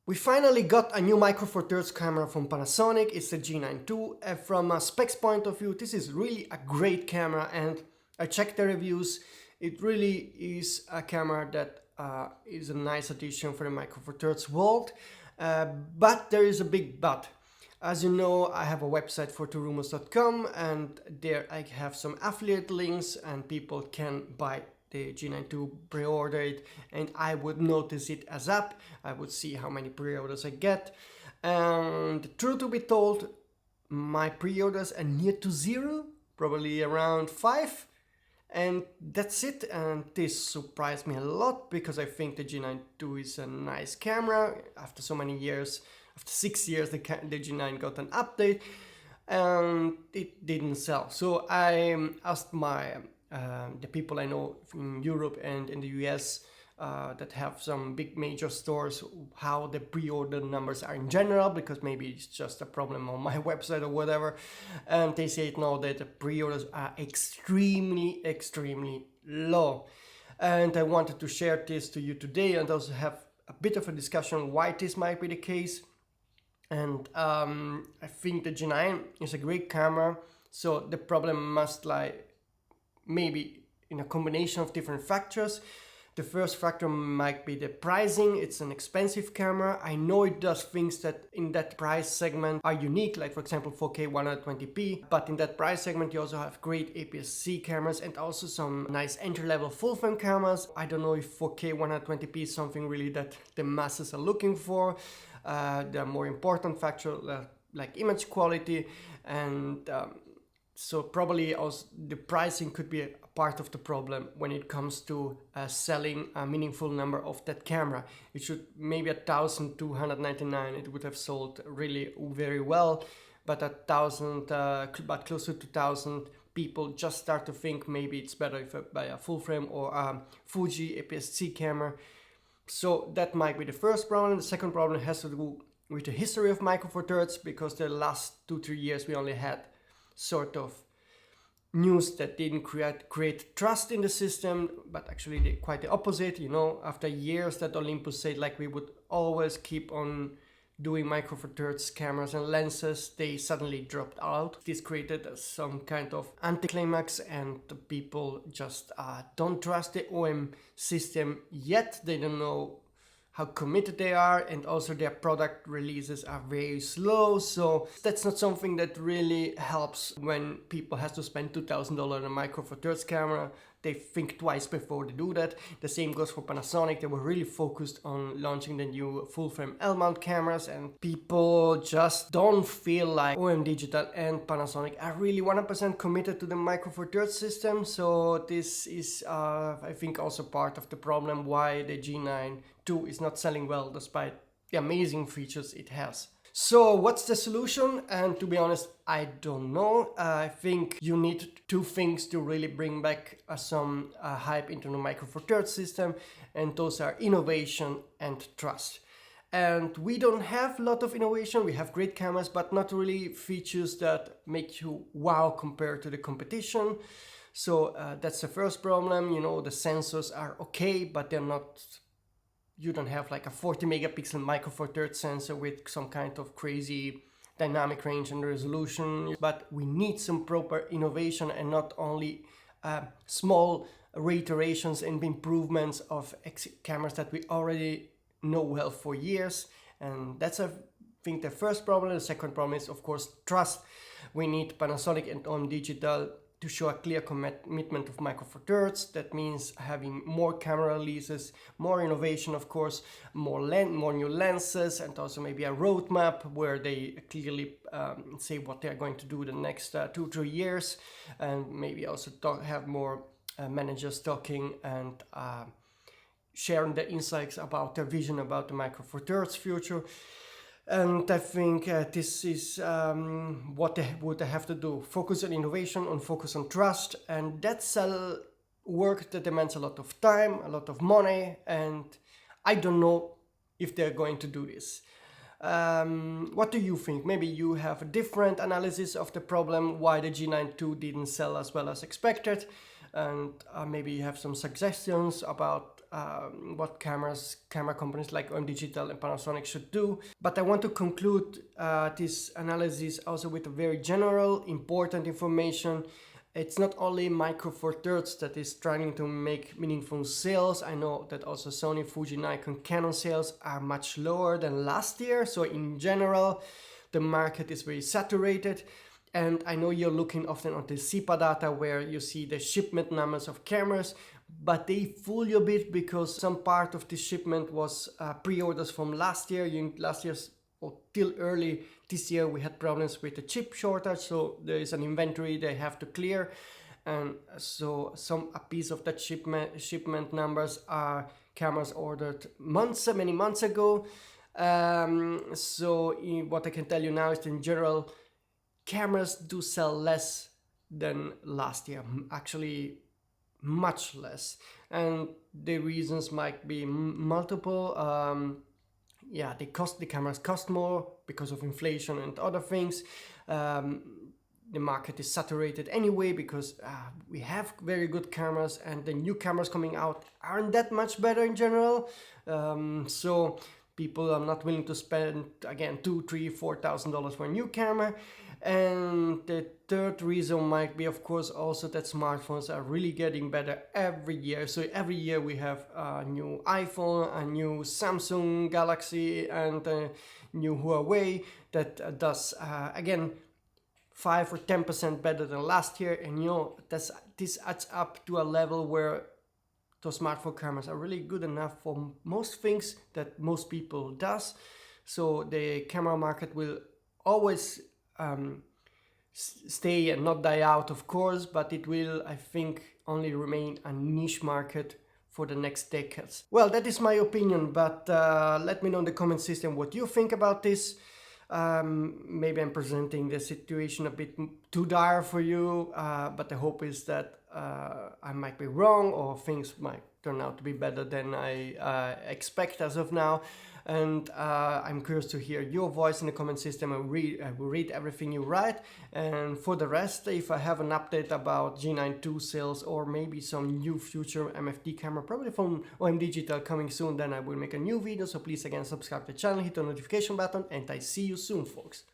We finally got a new Micro Four Thirds camera from Panasonic. It's the G9II. From a specs point of view, this is really a great camera, and I checked the reviews. It really is a camera that is a nice addition for the Micro Four Thirds world. But there is a big but. As you know, I have a website for2rumors.com, and there I have some affiliate links and people can buy the G9II, pre-order it, and I would notice it as up. I would see how many pre-orders I get. And truth to be told, my pre-orders are near to zero, probably around 5. And that's it, and this surprised me a lot because I think the G9II is a nice camera. After so many years, after 6 years, the G9 got an update and it didn't sell. So I asked the people I know in Europe and in the US that have some big major stores how the pre-order numbers are in general, because maybe it's just a problem on my website or whatever, and they say no, that the pre-orders are extremely low. And I wanted to share this to you today and also have a bit of a discussion why this might be the case. And I think the G9 is a great camera, so the problem must lie maybe in a combination of different factors. The first factor might be the pricing. It's an expensive camera. I know it does things that in that price segment are unique, like for example 4K 120p, but in that price segment you also have great APS-C cameras and also some nice entry-level full-frame cameras. I don't know if 4K 120p is something really that the masses are looking for. There are more important factors like image quality, and so probably also the pricing could be a part of the problem when it comes to selling a meaningful number of that camera. It should maybe 1,299. It would have sold really very well, but but close to 2,000 people just start to think maybe it's better if I buy a full frame or a Fuji APS-C camera. So that might be the first problem. The second problem has to do with the history of Micro Four Thirds, because the last 2-3 years we only had sort of news that didn't create trust in the system, but actually quite the opposite. You know, after years that Olympus said like we would always keep on doing Micro Four Thirds cameras and lenses, they suddenly dropped out. This created some kind of anticlimax, and the people just don't trust the OM system yet. They don't know how committed they are, and also their product releases are very slow. So that's not something that really helps when people have to spend $2,000 on a Micro Four Thirds camera. They think twice before they do that. The same goes for Panasonic. They were really focused on launching the new full-frame L-mount cameras, and people just don't feel like OM Digital and Panasonic are really 100% committed to the Micro Four Thirds system. So this is, I think, also part of the problem why the G9II is not selling well despite the amazing features it has. So what's the solution? And to be honest, I don't know. I think you need two things to really bring back some hype into the Micro Four Thirds system, and those are innovation and trust. And we don't have a lot of innovation. We have great cameras, but not really features that make you wow compared to the competition. So that's the first problem. You know, the sensors are okay, but they're not. You don't have like a 40 megapixel Micro Four Thirds sensor with some kind of crazy dynamic range and resolution. But we need some proper innovation, and not only small reiterations and improvements of cameras that we already know well for years. And that's, I think, the first problem. The second problem is, of course, trust. We need Panasonic and OM Digital to show a clear commitment of Micro Four Thirds. That means having more camera releases, more innovation, of course, more new lenses, and also maybe a roadmap where they clearly say what they're going to do the next 2-3 years, and maybe also have more managers talking and sharing their insights about their vision about the Micro Four Thirds future. And I think this is what they would have to do. Focus on innovation, focus on trust. And that's a work that demands a lot of time, a lot of money. And I don't know if they're going to do this. What do you think? Maybe you have a different analysis of the problem, why the G9II didn't sell as well as expected. And maybe you have some suggestions about what camera companies like OM Digital and Panasonic should do. But I want to conclude this analysis also with a very general, important information. It's not only Micro Four Thirds that is trying to make meaningful sales. I know that also Sony, Fuji, Nikon, Canon sales are much lower than last year. So in general, the market is very saturated. And I know you're looking often on the CIPA data where you see the shipment numbers of cameras, but they fool you a bit because some part of the shipment was pre-orders from last year. Last year's or till early this year we had problems with the chip shortage, so there is an inventory they have to clear, and so a piece of that shipment numbers are cameras ordered many months ago. What I can tell you now is that in general cameras do sell less than last year, actually much less, and the reasons might be multiple. The cameras cost more because of inflation and other things. The market is saturated anyway because we have very good cameras, and the new cameras coming out aren't that much better in general. So people are not willing to spend again $2,000, $3,000, $4,000 for a new camera. And the third reason might be, of course, also that smartphones are really getting better every year. So every year we have a new iPhone, a new Samsung Galaxy, and a new Huawei that does again 5 or 10% better than last year. And this adds up to a level where those smartphone cameras are really good enough for most things that most people does. So the camera market will always stay and not die out, of course, but it will, I think, only remain a niche market for the next decades. Well, that is my opinion, but let me know in the comment system what you think about this. Maybe I'm presenting the situation a bit too dire for you, but the hope is that I might be wrong, or things might turn out to be better than I expect as of now. And I'm curious to hear your voice in the comment system. I will read everything you write. And for the rest, if I have an update about G9II sales or maybe some new future MFD camera, probably from OM Digital coming soon, then I will make a new video. So please again subscribe to the channel, hit the notification button, and I see you soon, folks.